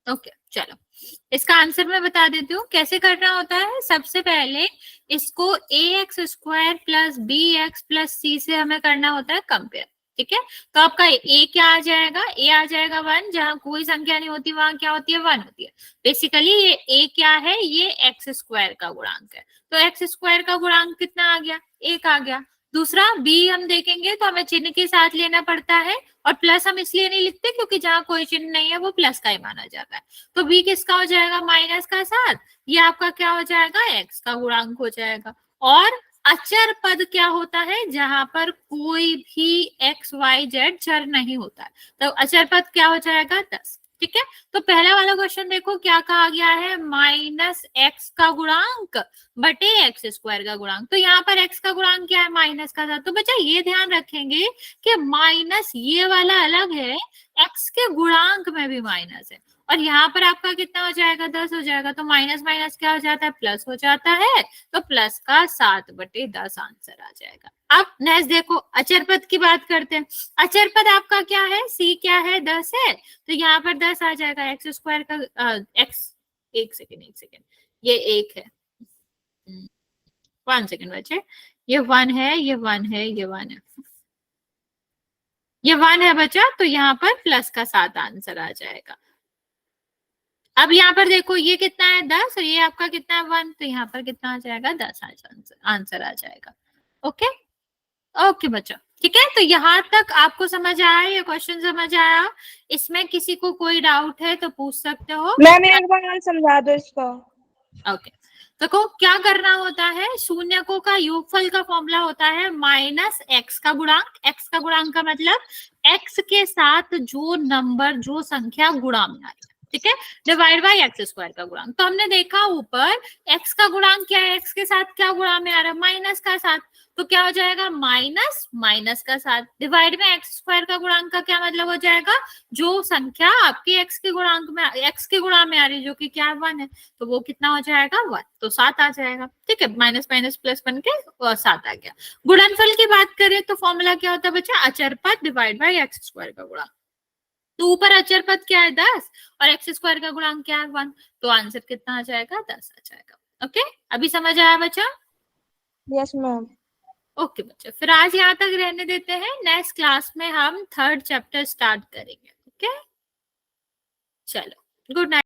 ओके, चलो इसका आंसर मैं बता देती हूँ कैसे करना होता है। सबसे पहले इसको ax² plus bx plus c से हमें करना होता है कंपेयर। ठीक है, तो आपका a क्या आ जाएगा? a आ जाएगा 1, जहां कोई संख्या नहीं होती वहां क्या होती है? 1 होती है। बेसिकली ये a क्या है? ये x² का गुणांक है, तो x² का गुणांक कितना आ गया? 1 आ गया। दूसरा b हम देखेंगे तो हमें चिन्ह के साथ लेना पड़ता है, और प्लस हम इसलिए नहीं लिखते क्योंकि जहां कोई चिन्ह नहीं है वो प्लस का ही माना जाता है। तो b किसका हो जाएगा? माइनस का 7। ये आपका क्या हो जाएगा? x का गुणांक हो जाएगा। और अचर पद क्या होता है? जहां पर कोई भी x y z चर नहीं होता है, तो अचर पद क्या हो जाएगा? 10। ठीक है, तो पहला वाला क्वेश्चन देखो क्या कहा गया है? -x का गुणांक बटे x² का गुणांक। तो यहाँ पर x का गुणांक क्या है? माइनस का 7। तो बच्चा ये ध्यान रखेंगे कि माइनस ये वाला अलग है, x के गुणांक में भी माइनस है, और यहाँ पर आपका कितना हो जाएगा? 10 हो जाएगा। तो माइनस माइनस क्या हो जाता है? प्लस हो जाता है, तो प्लस का 7/10 आंसर आ जाएगा। अब नेक्स्ट देखो, अचर पद की बात करते हैं। अचर पद आपका क्या है? c क्या है? 10 है, तो यहाँ पर 10 आ जाएगा। x² का x, एक सेकेंड, ये 1 है, 1 सेकेंड बच्चे, ये 1 है, ये 1 है, ये 1 है, ये 1 है बच्चा, तो यहाँ पर प्लस का 7 आंसर आ जाएगा। अब यहाँ पर देखो ये कितना है? 10, और ये आपका कितना है? 1, तो यहाँ पर कितना आ जाएगा? 10 आंसर आ जाएगा। ओके, ओके बच्चा, ठीक है। तो यहाँ तक आपको समझ आया? ये क्वेश्चन समझ आया? इसमें किसी को कोई डाउट है तो पूछ सकते हो। मैम एक बार और समझा दो इसको। ओके, देखो क्या करना होता है। शून्यकों का योगफल का फॉर्मूला होता है -x का गुणांक। x का गुणांक का मतलब x के साथ जो नंबर, जो संख्या गुणा में आ रही है, ठीक है, डिवाइड बाय x² का गुणांक। तो हमने देखा ऊपर x का गुणांक क्या है? x के साथ क्या गुणा में आ रहा है? माइनस का 7। तो क्या हो जाएगा? माइनस माइनस का 7 डिवाइड में x² का गुणांक का क्या मतलब हो जाएगा? जो संख्या आपके x के गुणांक में, x के गुणा में आ रही है, जो कि क्या है? 1 है, तो वो कितना हो जाएगा? 1, तो 7 आ जाएगा। ठीक है, माइनस माइनस प्लस बन के 7 आ गया। गुणनफल की बात करें तो फॉर्मूला क्या होता है बच्चा? अचर पद डिवाइड बाय x² का गुणांक। तो ऊपर अचर पद क्या है? 10, और x² का गुणांक क्या है? 1, तो आंसर कितना आ जाएगा? 10 आ जाएगा। ओके, अभी समझ आया बच्चा? Yes ma'am. ओके बच्चों, फिर आज यहाँ तक रहने देते हैं। नेक्स्ट क्लास में हम 3rd चैप्टर स्टार्ट करेंगे। ओके, चलो, गुड नाइट।